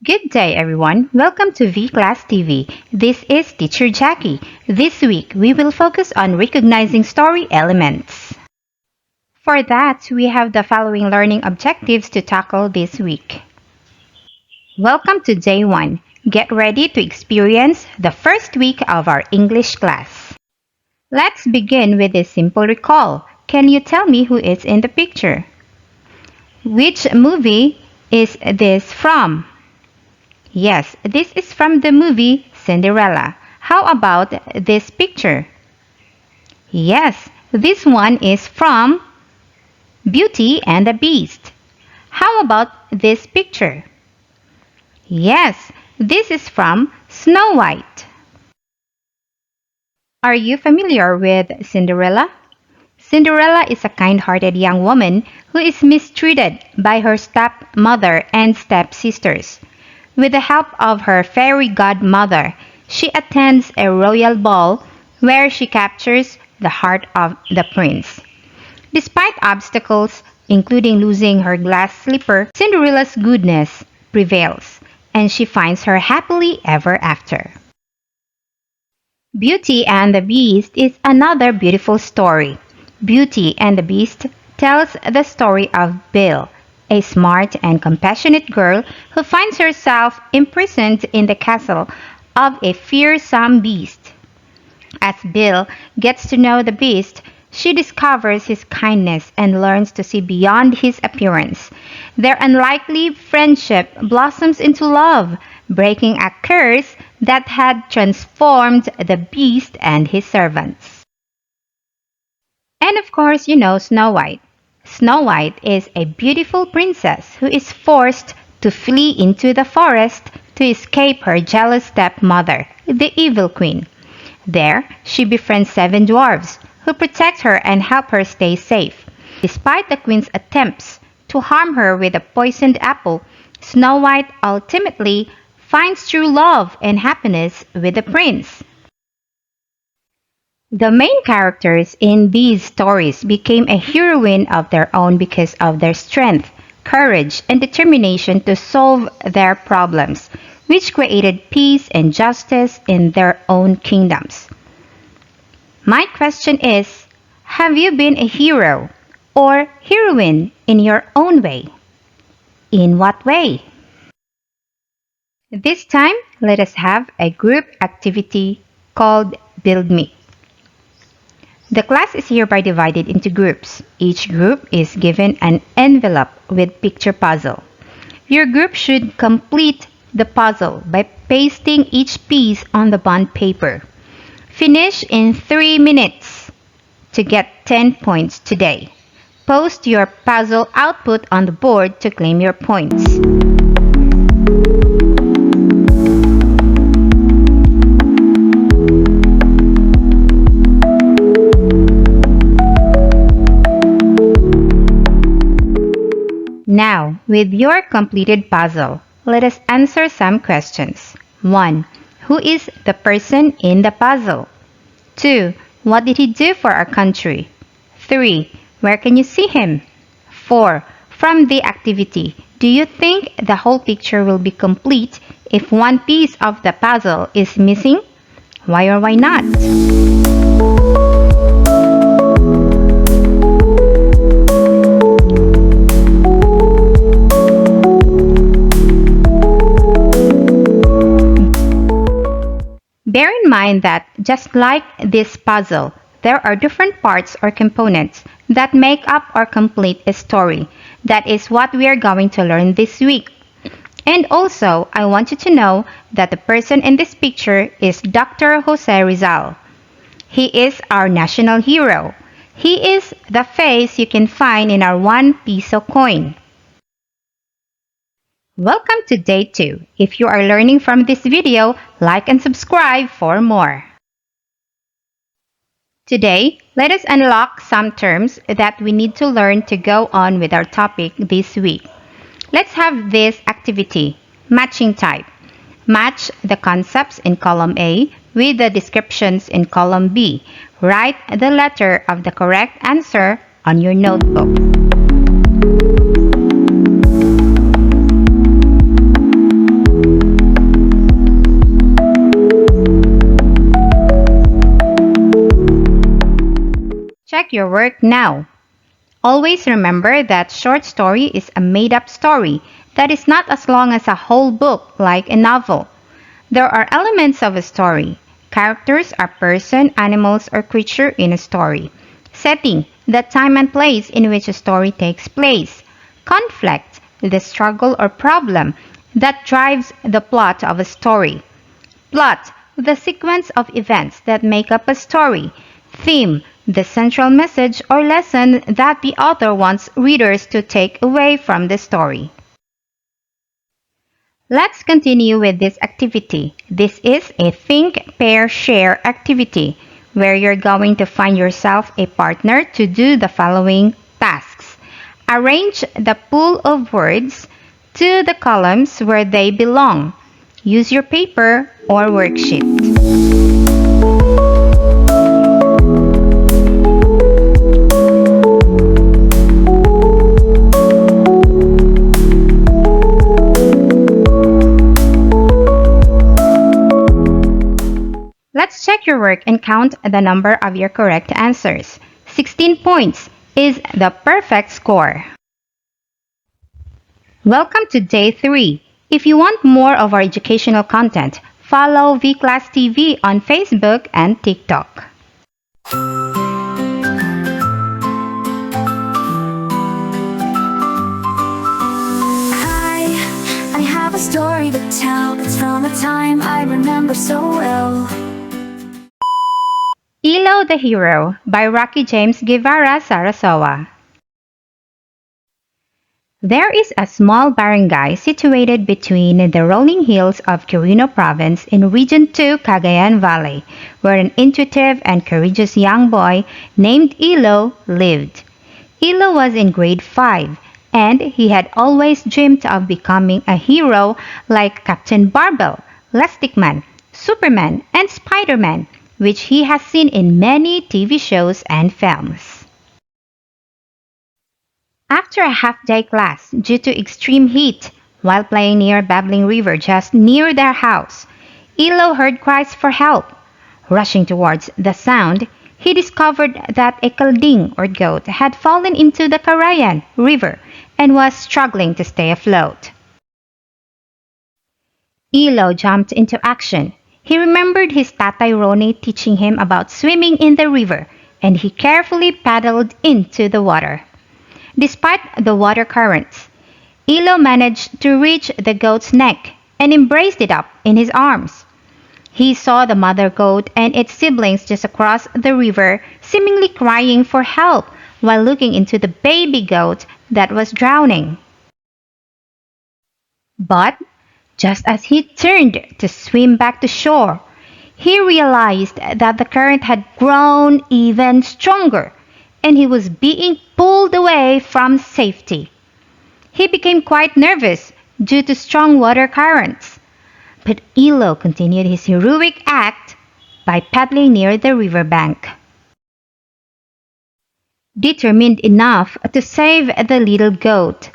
Good day, everyone. Welcome to V-Class TV. This is Teacher Jackie. This week, we will focus on recognizing story elements. For that, we have the following learning objectives to tackle this week. Welcome to Day 1. Get ready to experience the first week of our English class. Let's begin with a simple recall. Can you tell me who is in the picture? Which movie is this from? Yes, this is from the movie Cinderella. How about this picture? Yes, this one is from Beauty and the Beast. How about this picture? Yes, this is from Snow White. Are you familiar with Cinderella? Cinderella is a kind-hearted young woman who is mistreated by her stepmother and stepsisters. With the help of her fairy godmother, she attends a royal ball where she captures the heart of the prince. Despite obstacles, including losing her glass slipper, Cinderella's goodness prevails, and she finds her happily ever after. Beauty and the Beast is another beautiful story. Beauty and the Beast tells the story of Belle, a smart and compassionate girl who finds herself imprisoned in the castle of a fearsome beast. As Belle gets to know the beast, she discovers his kindness and learns to see beyond his appearance. Their unlikely friendship blossoms into love, breaking a curse that had transformed the beast and his servants. And of course, you know Snow White. Snow White is a beautiful princess who is forced to flee into the forest to escape her jealous stepmother, the evil queen. There, she befriends 7 dwarves who protect her and help her stay safe. Despite the queen's attempts to harm her with a poisoned apple, Snow White ultimately finds true love and happiness with the prince. The main characters in these stories became a heroine of their own because of their strength, courage, and determination to solve their problems, which created peace and justice in their own kingdoms. My question is, have you been a hero or heroine in your own way? In what way? This time, let us have a group activity called Build Me. The class is hereby divided into groups. Each group is given an envelope with picture puzzle. Your group should complete the puzzle by pasting each piece on the bond paper. Finish in 3 minutes to get 10 points today. Post your puzzle output on the board to claim your points. Now, with your completed puzzle, let us answer some questions. 1. Who is the person in the puzzle? 2. What did he do for our country? 3. Where can you see him? 4. From the activity, do you think the whole picture will be complete if one piece of the puzzle is missing? Why or why not? Bear in mind that just like this puzzle, there are different parts or components that make up or complete a story. That is what we are going to learn this week. And also, I want you to know that the person in this picture is Dr. Jose Rizal. He is our national hero. He is the face you can find in our 1 peso coin. Welcome to Day 2. If you are learning from this video, like and subscribe for more. Today, let us unlock some terms that we need to learn to go on with our topic this week. Let's have this activity, matching type. Match the concepts in column A with the descriptions in column B. Write the letter of the correct answer on your notebook. check your work now. Always remember that short story is a made-up story that is not as long as a whole book like a novel. There are elements of a story. Characters are person, animals, or creature in a story. Setting, the time and place in which a story takes place. Conflict, the struggle or problem that drives the plot of a story. Plot, the sequence of events that make up a story. Theme, the central message or lesson that the author wants readers to take away from the story. Let's continue with this activity. This is a think, pair, share activity where you're going to find yourself a partner to do the following tasks. Arrange the pool of words to the columns where they belong. Use your paper or worksheet. Let's check your work and count the number of your correct answers. 16 points is the perfect score. Welcome to day 3. If you want more of our educational content, follow VClass TV on Facebook and TikTok. I have a story to tell. It's from a time I remember so well. Elo the Hero by Rocky James Guevara Sarasoa. There is a small barangay situated between the rolling hills of Quirino Province in Region 2, Cagayan Valley, where an intuitive and courageous young boy named Elo lived. Elo was in grade 5, and he had always dreamed of becoming a hero like Captain Barbell, Elastic Man, Superman, and Spider-Man, which he has seen in many TV shows and films. After a half-day class due to extreme heat, while playing near a babbling river just near their house, Elo heard cries for help. Rushing towards the sound, he discovered that a kalding or goat had fallen into the Carayan River and was struggling to stay afloat. Elo jumped into action. He remembered his Tatay Roni teaching him about swimming in the river, and he carefully paddled into the water. Despite the water currents, Elo managed to reach the goat's neck and embraced it up in his arms. He saw the mother goat and its siblings just across the river, seemingly crying for help while looking into the baby goat that was drowning. But just as he turned to swim back to shore, he realized that the current had grown even stronger and he was being pulled away from safety. He became quite nervous due to strong water currents, but Elo continued his heroic act by paddling near the riverbank. Determined enough to save the little goat,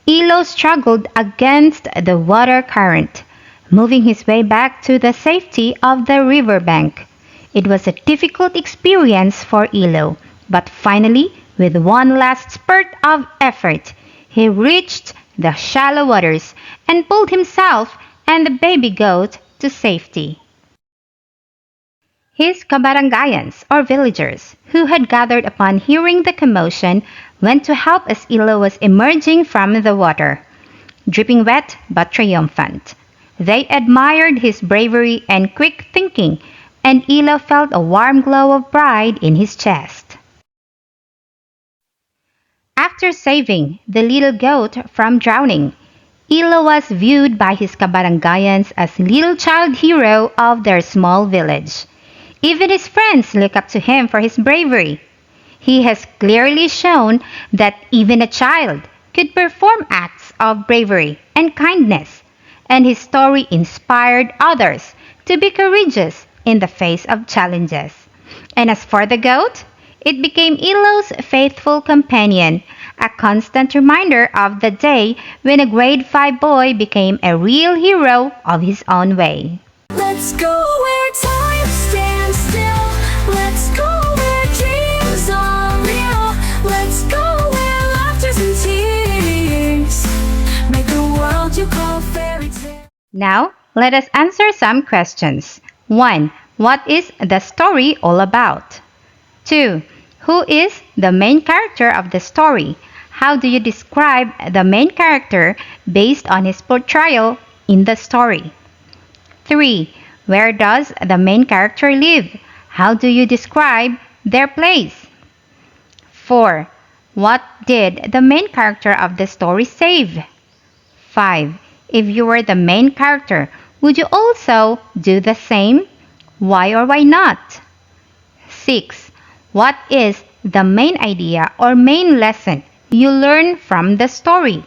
Elo struggled against the water current, moving his way back to the safety of the riverbank. It was a difficult experience for Elo, but finally, with one last spurt of effort, he reached the shallow waters and pulled himself and the baby goat to safety. His kabarangayans, or villagers, who had gathered upon hearing the commotion, went to help as Elo was emerging from the water, dripping wet but triumphant. They admired his bravery and quick thinking, and Elo felt a warm glow of pride in his chest. After saving the little goat from drowning, Elo was viewed by his kabarangayans as little child hero of their small village. Even his friends look up to him for his bravery. He has clearly shown that even a child could perform acts of bravery and kindness, and his story inspired others to be courageous in the face of challenges. And as for the goat, it became Elo's faithful companion, a constant reminder of the day when a grade 5 boy became a real hero of his own way. Let's go where time stands still. Let's go where dreams are fairy tale. Now, let us answer some questions. 1. What is the story all about? 2. Who is the main character of the story? How do you describe the main character based on his portrayal in the story? 3. Where does the main character live? How do you describe their place? 4. What did the main character of the story save? 5. If you were the main character, would you also do the same? Why or why not? 6. What is the main idea or main lesson you learn from the story?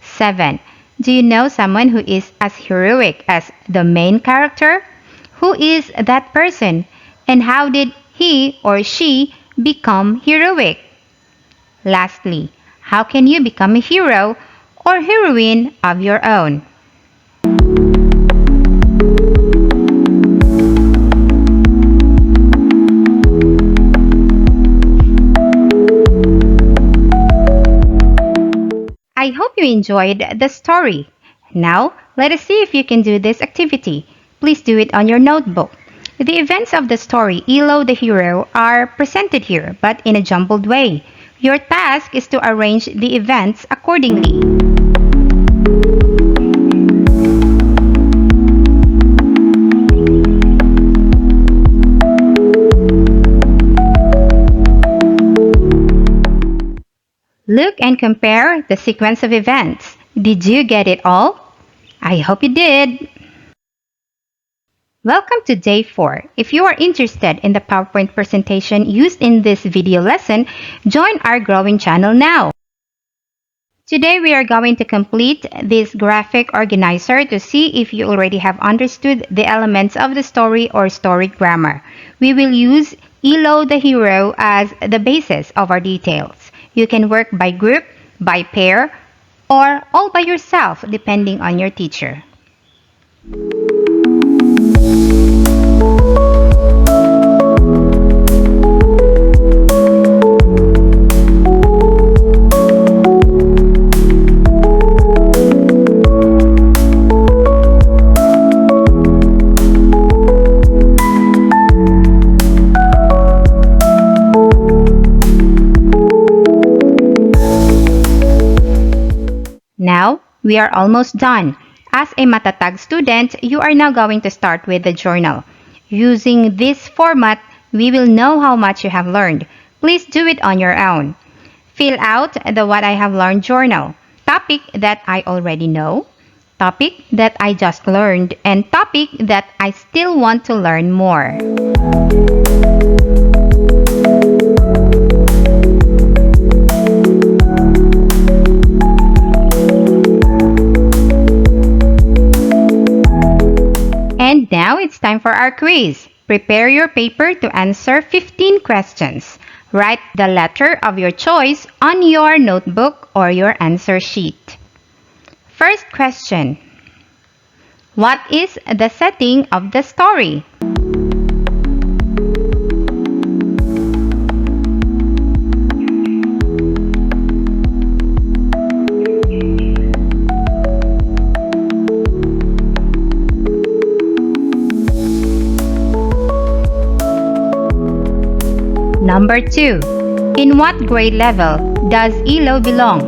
7. Do you know someone who is as heroic as the main character? Who is that person and how did he or she become heroic? Lastly, how can you become a hero or heroine of your own? I hope you enjoyed the story. Now, let us see if you can do this activity. Please do it on your notebook. The events of the story Elo the Hero are presented here, but in a jumbled way. Your task is to arrange the events accordingly. Look and compare the sequence of events. Did you get it all? I hope you did. Welcome to day 4. If you are interested in the PowerPoint presentation used in this video lesson, join our growing channel now. Today we are going to complete this graphic organizer to see if you already have understood the elements of the story or story grammar. We will use Elo the Hero as the basis of our details. You can work by group, by pair, or all by yourself depending on your teacher. Now, we are almost done. As a Matatag student, you are now going to start with the journal. Using this format, we will know how much you have learned. Please do it on your own. Fill out the What I Have Learned journal. Topic that I already know, topic that I just learned, and topic that I still want to learn more. And now it's time for our quiz. Prepare your paper to answer 15 questions. Write the letter of your choice on your notebook or your answer sheet. First question. What is the setting of the story? Number 2. In what grade level does Elo belong?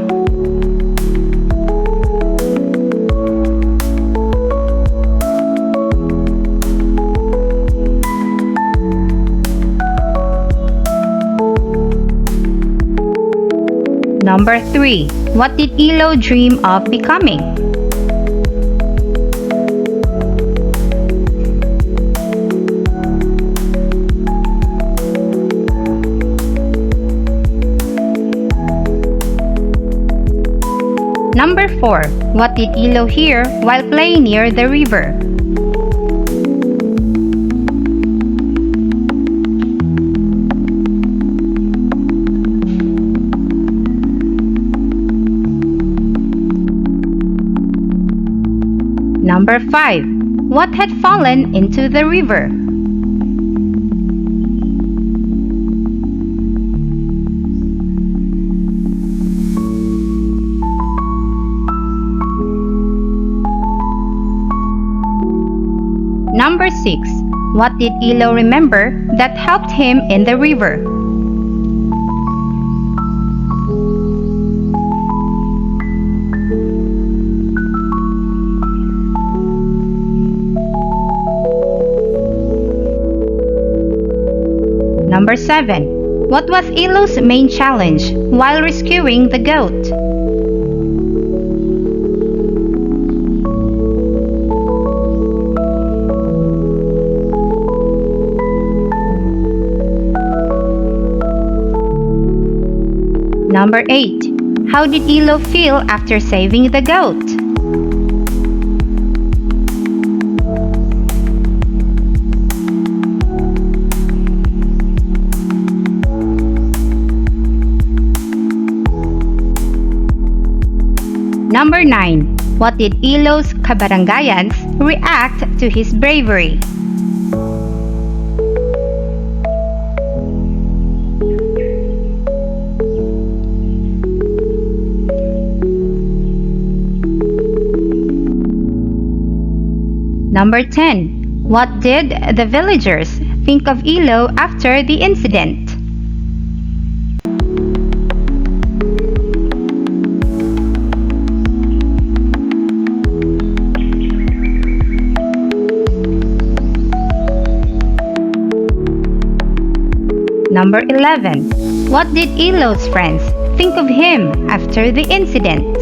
Number 3. What did Elo dream of becoming? Number 4. What did Elo hear while playing near the river? Number 5. What had fallen into the river? Number 6. What did Elo remember that helped him in the river? Number 7. What was Elo's main challenge while rescuing the goat? Number 8. How did Elo feel after saving the goat? Number 9. What did Elo's kabarangayans react to his bravery? Number 10. What did the villagers think of Elo after the incident? Number 11. What did Elo's friends think of him after the incident?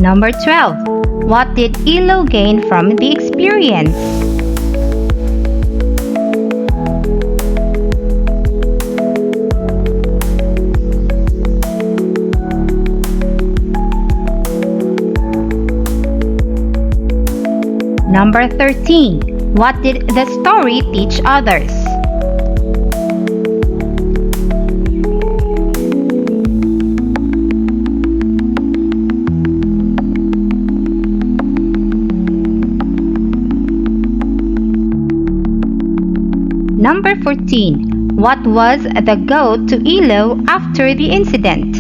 Number 12. What did Elo gain from the experience? Number 13. What did the story teach others? Number 14. What was the goat to Elo after the incident?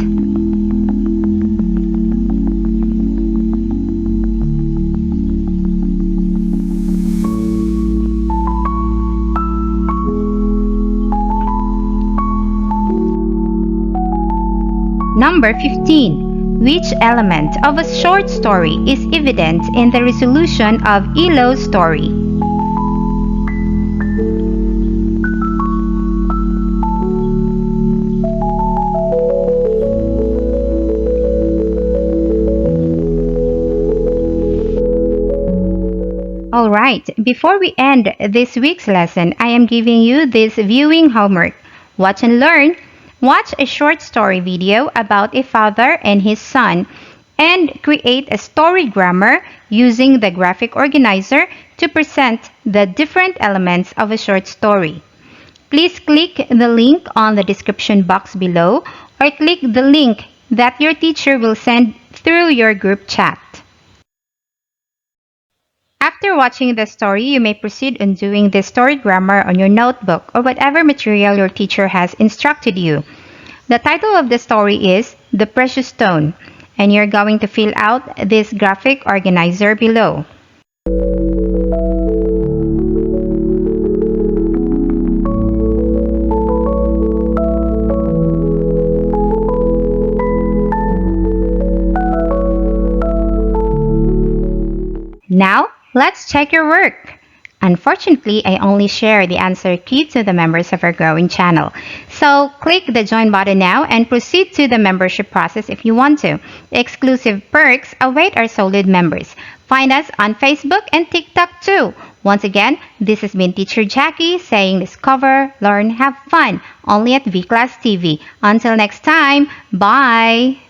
Number 15. Which element of a short story is evident in the resolution of Elo's story? Alright, before we end this week's lesson, I am giving you this viewing homework. Watch and learn. Watch a short story video about a father and his son and create a story grammar using the graphic organizer to present the different elements of a short story. Please click the link on the description box below or click the link that your teacher will send through your group chat. After watching the story, you may proceed on doing the story grammar on your notebook or whatever material your teacher has instructed you. The title of the story is The Precious Stone, and you're going to fill out this graphic organizer below. Now, let's check your work. Unfortunately, I only share the answer key to the members of our growing channel. So, click the join button now and proceed to the membership process if you want to. Exclusive perks await our solid members. Find us on Facebook and TikTok too. Once again, this has been Teacher Jackie saying discover, learn, have fun only at V-Class TV. Until next time, bye!